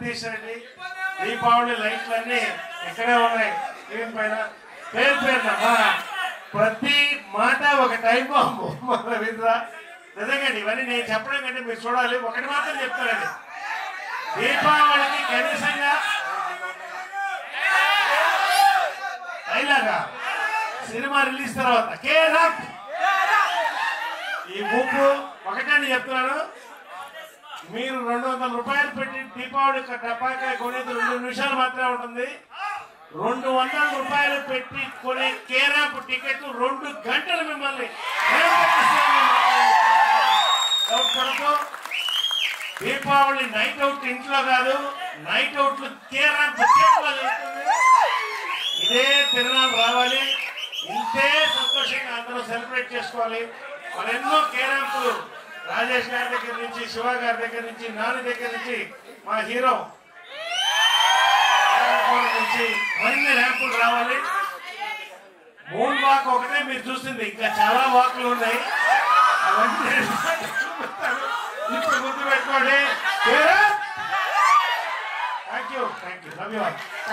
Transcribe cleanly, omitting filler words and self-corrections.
తీసండి దీపావళి లైట్లన్నీ ఇక్కడే ఉన్నాయి స్క్రీన్ పైన పేరు పేరునమ్మా ప్రతి మాట ఒక టైం బాంబు రవీంద్ర నిజంగా ఇవన్నీ నేను చెప్పడం కంటే మీరు చూడాలి ఒకటి మాత్రం చెప్తానండి దీపావళికి కనీసంగా డైలాగా సినిమా రిలీజ్ తర్వాత ఈ ఊపు ఒకటండి చెప్తున్నాను మీరు 200 రూపాయలు పెట్టి దీపావళి టపాకాయ కొనేది 2 నిమిషాలు మాత్రమే ఉంటుంది 200 రూపాయలు పెట్టి కొనే కేరాప్ టికెట్ 2 గంటలు మిమ్మల్ని దీపావళి నైట్ అవుట్ ఇంట్లో కాదు నైట్ అవుట్లు కేరాప్ ఇదే తిరునాళ్ళు రావాలి ఇంతే సంతోషంగా అందరూ సెలబ్రేట్ చేసుకోవాలి మరెన్నో కేరాంపులు రాజేష్ గారి దగ్గర నుంచి శివ గారి దగ్గర నుంచి నాని దగ్గర నుంచి మా హీరో నుంచి మరిన్ని ర్యాంపులు రావాలి మూన్ వాక్ ఒకటే మీరు చూస్తుంది ఇంకా చాలా వాక్లు ఉన్నాయి అవన్నీ ఇప్పుడు గుర్తు పెట్టుకోండి thank you love you all